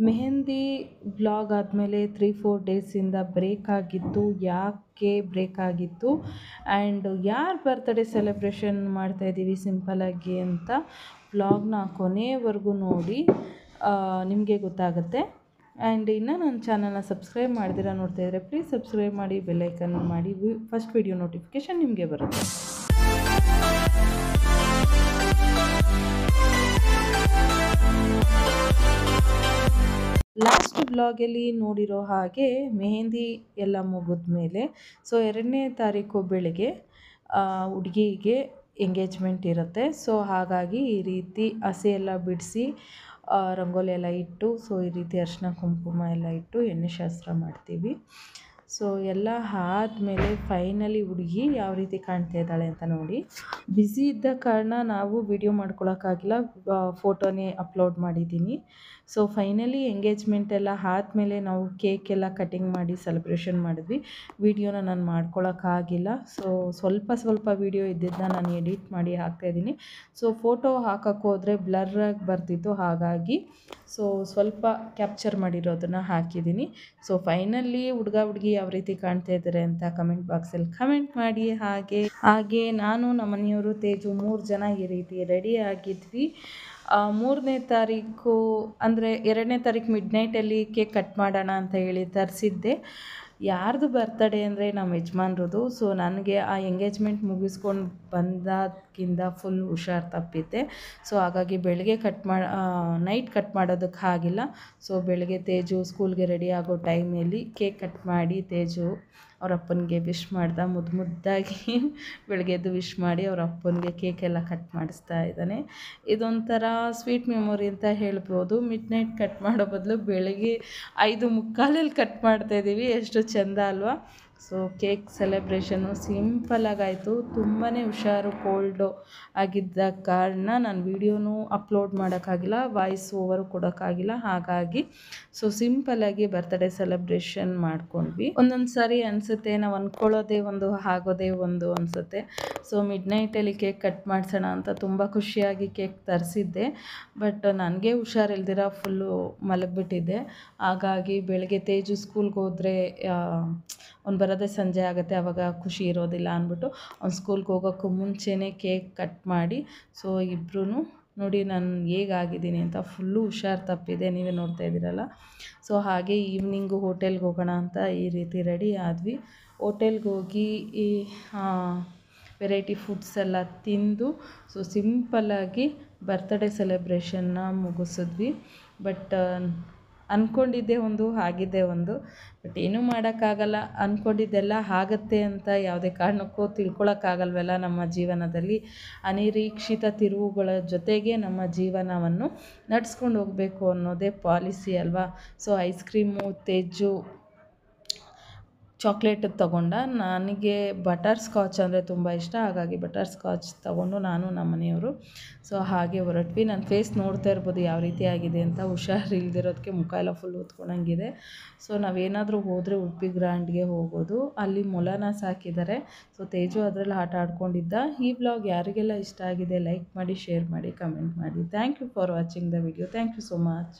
Mehndi vlog ಆದಮೇಲೆ 3-4 ಡೇಸಿಂದ break ಆಗಿತ್ತು. ಯಾಕೆ ಬ್ರೇಕ್ ಆಗಿತ್ತು ಆ್ಯಂಡ್ ಯಾರು ಬರ್ತ್ಡೇ ಸೆಲೆಬ್ರೇಷನ್ ಮಾಡ್ತಾಯಿದ್ದೀವಿ ಸಿಂಪಲಾಗಿ ಅಂತ ವ್ಲಾಗ್ನ ಕೊನೆವರೆಗೂ ನೋಡಿ, ನಿಮಗೆ ಗೊತ್ತಾಗುತ್ತೆ. ಆ್ಯಂಡ್ ಇನ್ನು ನನ್ನ ಚಾನಲ್ನ ಸಬ್ಸ್ಕ್ರೈಬ್ ಮಾಡ್ದಿರ ನೋಡ್ತಾಯಿದ್ರೆ ಪ್ಲೀಸ್ ಸಬ್ಸ್ಕ್ರೈಬ್ ಮಾಡಿ, ಬೆಲ್ಲೈಕನ್ ಮಾಡಿ, ಫಸ್ಟ್ ವಿಡಿಯೋ ನೋಟಿಫಿಕೇಷನ್ ನಿಮಗೆ ಬರುತ್ತೆ. ಲಾಸ್ಟ್ ಬ್ಲಾಗಲ್ಲಿ ನೋಡಿರೋ ಹಾಗೆ ಮೆಹಂದಿ ಎಲ್ಲ ಮುಗಿದ ಮೇಲೆ ಸೊ 2ನೇ ತಾರೀಕು ಬೆಳಗ್ಗೆ ಹುಡುಗಿಗೆ ಎಂಗೇಜ್ಮೆಂಟ್ ಇರುತ್ತೆ. ಸೊ ಹಾಗಾಗಿ ಈ ರೀತಿ ಹಸೆ ಎಲ್ಲ ಬಿಡಿಸಿ ರಂಗೋಲಿ ಎಲ್ಲ ಇಟ್ಟು, ಸೊ ಈ ರೀತಿ ಅರಿಶಿನ ಕುಂಕುಮ ಎಲ್ಲ ಇಟ್ಟು ಎಣ್ಣೆ ಶಾಸ್ತ್ರ ಮಾಡ್ತೀವಿ. ಸೊ ಎಲ್ಲ ಆದಮೇಲೆ ಫೈನಲಿ ಹುಡುಗಿ ಯಾವ ರೀತಿ ಕಾಣ್ತಾ ಇದ್ದಾಳೆ ಅಂತ ನೋಡಿ. ಬ್ಯುಸಿ ಇದ್ದ ಕಾರಣ ನಾವು ವಿಡಿಯೋ ಮಾಡ್ಕೊಳಕ್ಕಾಗಿಲ್ಲ, ಫೋಟೋನೇ ಅಪ್ಲೋಡ್ ಮಾಡಿದ್ದೀನಿ. ಸೊ ಫೈನಲಿ ಎಂಗೇಜ್ಮೆಂಟ್ ಎಲ್ಲ ಆದಮೇಲೆ ನಾವು ಕೇಕ್ ಎಲ್ಲ ಕಟಿಂಗ್ ಮಾಡಿ ಸೆಲೆಬ್ರೇಷನ್ ಮಾಡಿದ್ವಿ. ವಿಡಿಯೋನ ನಾನು ಮಾಡ್ಕೊಳಕ್ಕಾಗಿಲ್ಲ. ಸೊ ಸ್ವಲ್ಪ ವಿಡಿಯೋ ಇದ್ದಿದ್ದನ್ನ ನಾನು ಎಡಿಟ್ ಮಾಡಿ ಹಾಕ್ತಾಯಿದ್ದೀನಿ. ಸೊ ಫೋಟೋ ಹಾಕೋಕ್ಕೆ ಹೋದರೆ ಬ್ಲರ್ರಾಗಿ ಬರ್ತಿತ್ತು, ಹಾಗಾಗಿ ಸೊ ಸ್ವಲ್ಪ ಕ್ಯಾಪ್ಚರ್ ಮಾಡಿರೋದನ್ನು ಹಾಕಿದ್ದೀನಿ. ಸೊ ಫೈನಲಿ ಹುಡುಗ ಹುಡುಗಿ ಯಾವ ರೀತಿ ಕಾಣ್ತಾ ಇದ್ದಾರೆ ಅಂತ ಕಮೆಂಟ್ ಬಾಕ್ಸಲ್ಲಿ ಕಮೆಂಟ್ ಮಾಡಿ. ಹಾಗೆ ನಾನು ನಮ್ಮ ಮನೆಯವರು ತೇಜು 3 ಜನ ಈ ರೀತಿ ರೆಡಿ ಆಗಿದ್ವಿ. 3ನೇ ತಾರೀಕು ಅಂದರೆ 2ನೇ ತಾರೀಕು ಮಿಡ್ನೈಟಲ್ಲಿ ಕೇಕ್ ಕಟ್ ಮಾಡೋಣ ಅಂತ ಹೇಳಿ ತರಿಸಿದ್ದೆ. ಯಾರ್ದು ಬರ್ತಡೇ ಅಂದರೆ ನಮ್ಮ ಯಜಮಾನ್ರದು. ಸೊ ನನಗೆ ಆ ಎಂಗೇಜ್ಮೆಂಟ್ ಮುಗಿಸ್ಕೊಂಡು ಬಂದಾಗಿಂದ ಫುಲ್ ಹುಷಾರು ತಪ್ಪಿದ್ದೆ. ಸೊ ಹಾಗಾಗಿ ಬೆಳಗ್ಗೆ ನೈಟ್ ಕಟ್ ಮಾಡೋದಕ್ಕೆ ಆಗಿಲ್ಲ. ಸೊ ಬೆಳಗ್ಗೆ ತೇಜು ಸ್ಕೂಲ್ಗೆ ರೆಡಿ ಆಗೋ ಟೈಮಲ್ಲಿ ಕೇಕ್ ಕಟ್ ಮಾಡಿ ತೇಜು ಅವ್ರ ಅಪ್ಪನಿಗೆ ವಿಶ್ ಮಾಡ್ದೆ. ಮುದ್ದಾಗಿ ಬೆಳಗ್ಗೆ ಎದ್ದು ವಿಶ್ ಮಾಡಿ ಅವ್ರ ಅಪ್ಪನಿಗೆ ಕೇಕೆಲ್ಲ ಕಟ್ ಮಾಡಿಸ್ತಾ ಇದ್ದಾನೆ. ಇದೊಂಥರ ಸ್ವೀಟ್ ಮೆಮೊರಿ ಅಂತ ಹೇಳ್ಬೋದು. ಮಿಡ್ನೈಟ್ ಕಟ್ ಮಾಡೋ ಬದಲು ಬೆಳಗ್ಗೆ 5:45 ಕಟ್ ಮಾಡ್ತಾಯಿದ್ದೀವಿ. ಎಷ್ಟು ಚೆಂದ ಅಲ್ವಾ. So cake ಸೆಲೆಬ್ರೇಷನ್ನು ಸಿಂಪಲಾಗಾಯಿತು. ತುಂಬಾ ಹುಷಾರು ಕೋಲ್ಡು ಆಗಿದ್ದ ಕಾರಣ ನಾನು ವೀಡಿಯೋನೂ ಅಪ್ಲೋಡ್ ಮಾಡೋಕ್ಕಾಗಿಲ್ಲ, ವಾಯ್ಸ್ ಓವರು ಕೊಡೋಕ್ಕಾಗಿಲ್ಲ. ಹಾಗಾಗಿ ಸೊ ಸಿಂಪಲಾಗಿ ಬರ್ತ್ಡೇ ಸೆಲೆಬ್ರೇಷನ್ ಮಾಡ್ಕೊಂಡ್ವಿ. ಒಂದೊಂದು ಸಾರಿ ಅನಿಸುತ್ತೆ ನಾವು ಅಂದ್ಕೊಳ್ಳೋದೇ ಒಂದು ಆಗೋದೇ ಒಂದು ಅನಿಸುತ್ತೆ. ಸೊ ಮಿಡ್ನೈಟಲ್ಲಿ ಕೇಕ್ ಕಟ್ ಮಾಡಿಸೋಣ ಅಂತ ತುಂಬ ಖುಷಿಯಾಗಿ ಕೇಕ್ ತರಿಸಿದ್ದೆ. ಬಟ್ ನನಗೆ ಹುಷಾರಿಲ್ದಿರ ಫುಲ್ಲು ಮಲಗಿಬಿಟ್ಟಿದ್ದೆ. ಹಾಗಾಗಿ ಬೆಳಗ್ಗೆ ತೇಜು ಸ್ಕೂಲ್ಗೆ ಹೋದರೆ ಅವ್ನು ಬರೋದೇ ಸಂಜೆ ಆಗುತ್ತೆ, ಆವಾಗ ಖುಷಿ ಇರೋದಿಲ್ಲ ಅಂದ್ಬಿಟ್ಟು ಅವ್ನು ಸ್ಕೂಲ್ಗೆ ಹೋಗೋಕ್ಕೂ ಮುಂಚೆನೇ ಕೇಕ್ ಕಟ್ ಮಾಡಿ ಸೊ ಇಬ್ಬರೂ ನೋಡಿ ನಾನು ಹೇಗಾಗಿದ್ದೀನಿ ಅಂತ ಫುಲ್ಲು ಹುಷಾರು ತಪ್ಪಿದೆ, ನೀವೇ ನೋಡ್ತಾ ಇದ್ದೀರಲ್ಲ. ಸೊ ಹಾಗೆ ಈವ್ನಿಂಗು ಹೋಟೆಲ್ಗೆ ಹೋಗೋಣ ಅಂತ ಈ ರೀತಿ ರೆಡಿ ಆದ್ವಿ. ಹೋಟೆಲ್ಗೆ ಹೋಗಿ ಈ ವೆರೈಟಿ ಫುಡ್ಸ್ ಎಲ್ಲ ತಿಂದು ಸೊ ಸಿಂಪಲ್ಲಾಗಿ ಬರ್ತ್ಡೇ ಸೆಲೆಬ್ರೇಷನ್ನ ಮುಗಿಸಿದ್ವಿ. ಬಟ್ ಅಂದ್ಕೊಂಡಿದ್ದೆ ಒಂದು, ಆಗಿದ್ದೇ ಒಂದು. ಬಟ್ ಏನೂ ಮಾಡೋಕ್ಕಾಗಲ್ಲ. ಅಂದ್ಕೊಂಡಿದ್ದೆಲ್ಲ ಆಗುತ್ತೆ ಅಂತ ಯಾವುದೇ ಕಾರಣಕ್ಕೂ ತಿಳ್ಕೊಳಕ್ಕಾಗಲ್ವಲ್ಲ. ನಮ್ಮ ಜೀವನದಲ್ಲಿ ಅನಿರೀಕ್ಷಿತ ತಿರುವುಗಳ ಜೊತೆಗೆ ನಮ್ಮ ಜೀವನವನ್ನು ನಡೆಸ್ಕೊಂಡು ಹೋಗಬೇಕು ಅನ್ನೋದೇ ಪಾಲಿಸಿ ಅಲ್ವಾ. So ice cream Teju chocolate ತೊಗೊಂಡ. ನನಗೆ ಬಟರ್ ಸ್ಕಾಚ್ ಅಂದರೆ ತುಂಬ ಇಷ್ಟ, ಹಾಗಾಗಿ ಬಟರ್ ಸ್ಕಾಚ್ ತೊಗೊಂಡು ನಾನು ನಮ್ಮ ಮನೆಯವರು ಸೊ ಹಾಗೆ ಹೊರಟ್ವಿ. ನನ್ನ ಫೇಸ್ ನೋಡ್ತಾ ಇರ್ಬೋದು ಯಾವ ರೀತಿ ಆಗಿದೆ ಅಂತ. ಹುಷಾರು ಇಲ್ದಿರೋದಕ್ಕೆ ಮುಖ ಎಲ್ಲ ಫುಲ್ ಹೊತ್ಕೊಂಡಂಗಿದೆ. ಸೊ ನಾವೇನಾದರೂ ಹೋದರೆ ಉಡುಪಿ ಗ್ರ್ಯಾಂಡ್ಗೆ ಹೋಗೋದು. ಅಲ್ಲಿ ಮೊಲನ ಸಾಕಿದ್ದಾರೆ. ಸೊ ತೇಜು ಅದರಲ್ಲಿ ಆಟ ಆಡ್ಕೊಂಡಿದ್ದ. ಈ ವ್ಲಾಗ್ ಯಾರಿಗೆಲ್ಲ ಇಷ್ಟ ಆಗಿದೆ ಲೈಕ್ ಮಾಡಿ, ಶೇರ್ ಮಾಡಿ, ಕಮೆಂಟ್ ಮಾಡಿ. Thank you for watching the video. Thank you so much.